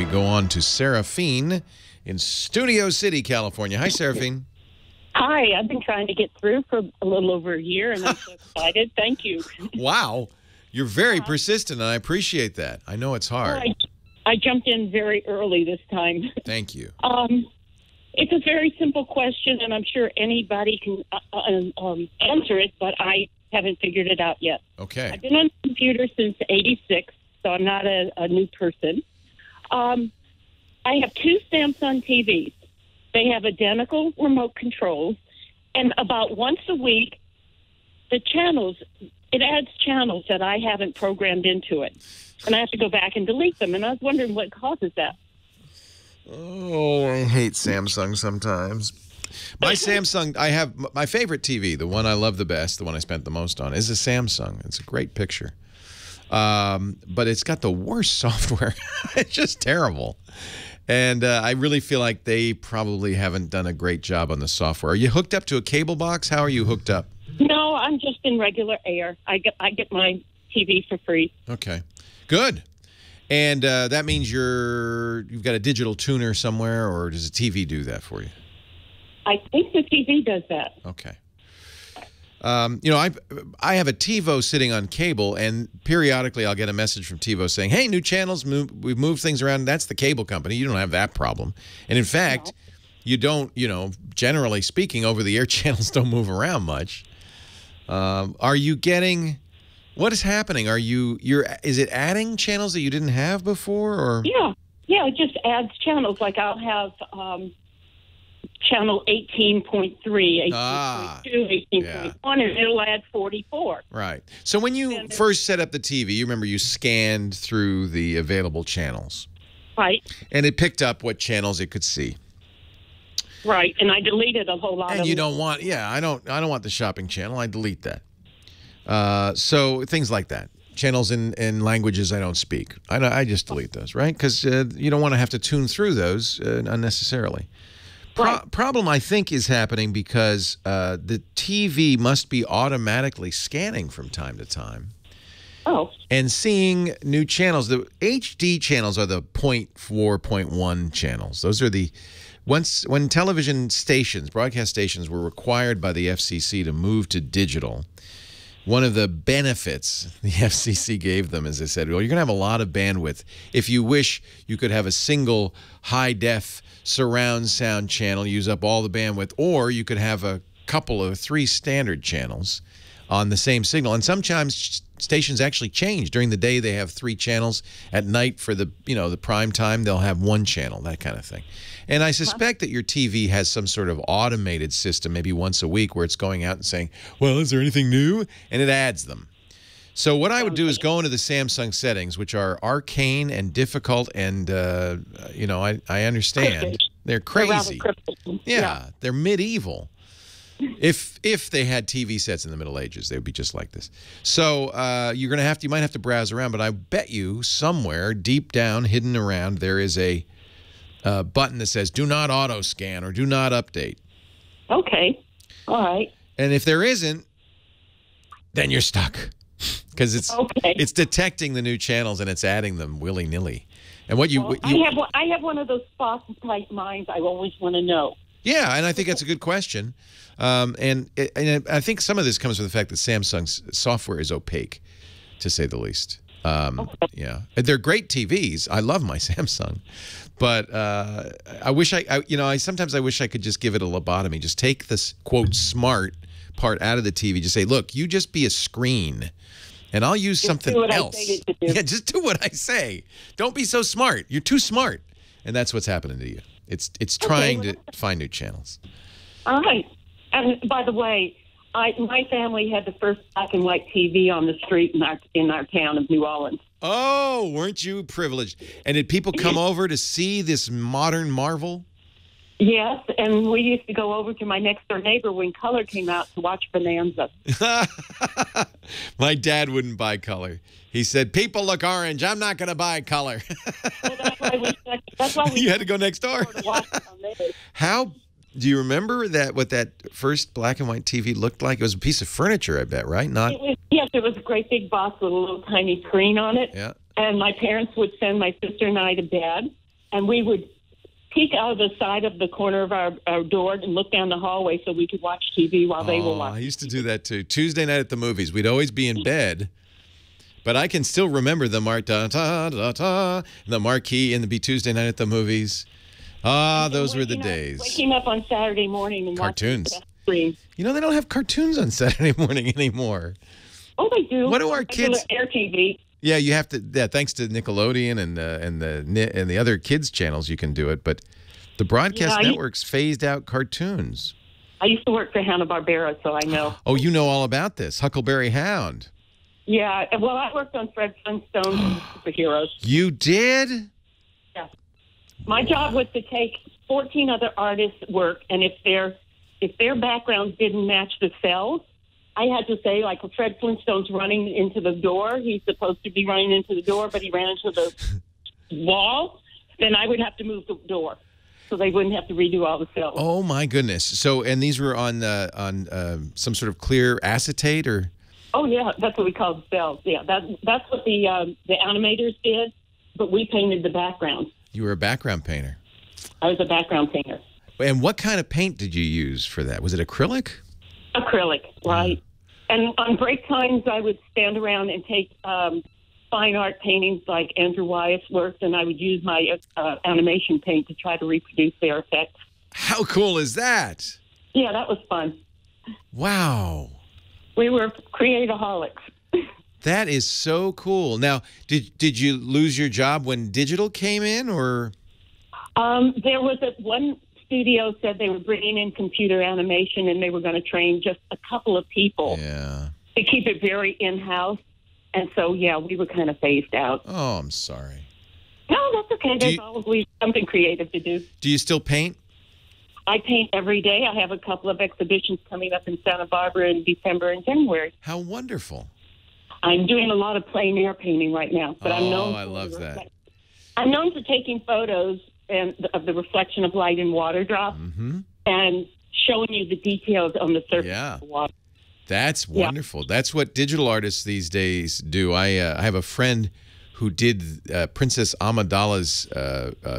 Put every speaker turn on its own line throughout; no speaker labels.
we go on to Sarafine in Studio City, California. Hi, Sarafine.
Hi, I've been trying to get through for a little over a year, and I'm so excited. Thank you.
Wow. You're very persistent, and I appreciate that. I know it's hard.
I jumped in very early this time.
Thank you.
It's a very simple question, and I'm sure anybody can answer it, but I haven't figured it out yet.
Okay.
I've been on the computer since '86, so I'm not a new person. I have two Samsung TVs. They have identical remote controls, and about once a week, it adds channels that I haven't programmed into it, and I have to go back and delete them, and I was wondering what causes that.
Oh, I hate Samsung sometimes. My Samsung, I have my favorite TV, the one I love the best, the one I spent the most on, is a Samsung. It's a great picture. But it's got the worst software. It's just terrible. And I really feel like they probably haven't done a great job on the software. Are you hooked up to a cable box? How are you hooked up?
No, I'm just in regular air. I get my TV for free.
Okay, good. And that means you've got a digital tuner somewhere, or does the TV do that for you?
I think the TV does that.
Okay. You know, I have a TiVo sitting on cable, and periodically I'll get a message from TiVo saying, hey, new channels, we've moved things around. That's the cable company. You don't have that problem. And in fact, you don't, generally speaking, over-the-air channels don't move around much. Are you getting, what is happening? Is it adding channels that you didn't have before? Or?
Yeah, it just adds channels. Like I'll have channel 18.3, 18.2, 18.1, and it'll add 44.
Right. So when you first set up the TV, you remember you scanned through the available channels.
Right.
And it picked up what channels it could see.
Right, and I deleted a whole lot of them.
And you don't want, I don't want the shopping channel. I delete that. So things like that. Channels in languages I don't speak. I just delete those, right? Because you don't want to have to tune through those unnecessarily. Problem, I think, is happening because the TV must be automatically scanning from time to time.
Oh. And
seeing new channels. The HD channels are the 0.4, 0.1 channels. Those are the... When television stations, broadcast stations, were required by the FCC to move to digital, one of the benefits the FCC gave them is they said, well, you're going to have a lot of bandwidth. If you wish, you could have a single high-def surround sound channel, use up all the bandwidth, or you could have a couple of 3 standard channels on the same signal. And sometimes stations actually change. During the day, they have 3 channels. At night, for the the prime time, they'll have 1 channel, that kind of thing. And I suspect that your TV has some sort of automated system, maybe once a week, where it's going out and saying, well, is there anything new? And it adds them. So what I would do is go into the Samsung settings, which are arcane and difficult, and, I understand. They're crazy. Yeah, they're medieval. If they had TV sets in the Middle Ages, they would be just like this. So you might have to browse around, but I bet you somewhere deep down, hidden around, there is a button that says "Do not auto scan" or "Do not update." Okay,
all right.
And if there isn't, then you're stuck because it's detecting the new channels and it's adding them willy nilly. And
I have one of those spot type minds. I always want to know.
Yeah, and I think that's a good question. And I think some of this comes from the fact that Samsung's software is opaque, to say the least. Yeah, they're great TVs. I love my Samsung, but I wish sometimes I wish I could just give it a lobotomy. Just take this quote smart part out of the TV. Just say, look, you just be a screen, and I'll use something else. Yeah, just do what I say. Don't be so smart. You're too smart, and that's what's happening to you. It's trying to find new channels.
All right. And by the way, my family had the first black and white TV on the street in our town of New Orleans.
Oh, weren't you privileged? And did people come over to see this modern marvel?
Yes, and we used to go over to my next-door neighbor when color came out to watch Bonanza.
My dad wouldn't buy color. He said, people look orange. I'm not going to buy color.
Well, that's why we
you had to go next door. How do you remember what that first black and white TV looked like? It was a piece of furniture, I bet, right?
Yes, it was a great big box with a little tiny screen on it.
Yeah.
And my parents would send my sister and I to bed. and we would peek out of the side of the corner of our door and look down the hallway so we could watch TV while they were watching.
I used to do that too. Tuesday night at the movies, we'd always be in bed, but I can still remember the marquee and the Tuesday night at the movies. Those were the days.
Waking up on Saturday morning and
cartoons.
Watching the screen.
You know, they don't have cartoons on Saturday morning anymore.
Oh, they do.
What do our kids?
Air TV.
Yeah, you have to. Yeah, thanks to Nickelodeon and the other kids channels, you can do it. But the broadcast networks phased out cartoons.
I used to work for Hanna-Barbera, so I know.
Oh, you know all about this, Huckleberry Hound.
Yeah, well, I worked on Fred Flintstone's and Superheroes.
You did?
Yeah. My job was to take 14 other artists' work, and if their backgrounds didn't match the cells, I had to say, like, if Fred Flintstone's running into the door, he's supposed to be running into the door, but he ran into the wall, then I would have to move the door so they wouldn't have to redo all the cells.
Oh, my goodness. So, and these were on some sort of clear acetate, or?
Oh, yeah, that's what we call the cells. Yeah, that's what the animators did, but we painted the background.
You were a background painter.
I was a background painter.
And what kind of paint did you use for that? Was it acrylic?
Acrylic, right. And on break times, I would stand around and take fine art paintings like Andrew Wyatt's works, and I would use my animation paint to try to reproduce their effects.
How cool is that?
Yeah, that was fun.
Wow.
We were creative-aholics.
That is so cool. Now, did you lose your job when digital came in, or?
There was one studio said they were bringing in computer animation, and they were going to train just a couple of people to keep it very in-house. And so, yeah, we were kind of phased out.
Oh, I'm sorry.
No, that's okay. There's always something creative to do.
Do you still paint?
I paint every day. I have a couple of exhibitions coming up in Santa Barbara in December and January.
How wonderful.
I'm doing a lot of plein air painting right now. But I'm known
I love that.
I'm known for taking photos of the reflection of light in water drops and showing you the details on the surface of the water.
That's wonderful. That's what digital artists these days do. I have a friend who did Princess Amidala's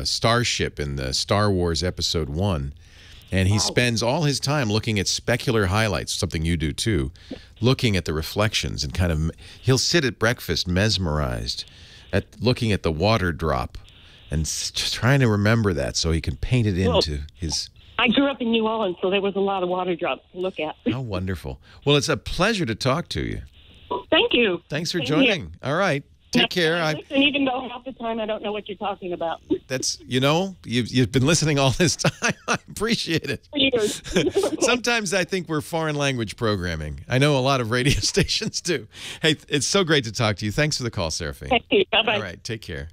starship in the Star Wars Episode 1. And he spends all his time looking at specular highlights, something you do too, looking at the reflections and kind of, he'll sit at breakfast mesmerized at looking at the water drop and just trying to remember that so he can paint it into his...
I grew up in New Orleans, so there was a lot of water drops to look at.
How wonderful. Well, it's a pleasure to talk to you.
Thank you.
Thanks for joining. All right. Take care.
Listen, even though half the time I don't know what you're talking about.
That's, you've been listening all this time. I appreciate it.
Years.
Sometimes I think we're foreign language programming. I know a lot of radio stations do. Hey, it's so great to talk to you. Thanks for the call, Sarafine.
Thank you. Bye-bye.
All right. Take care.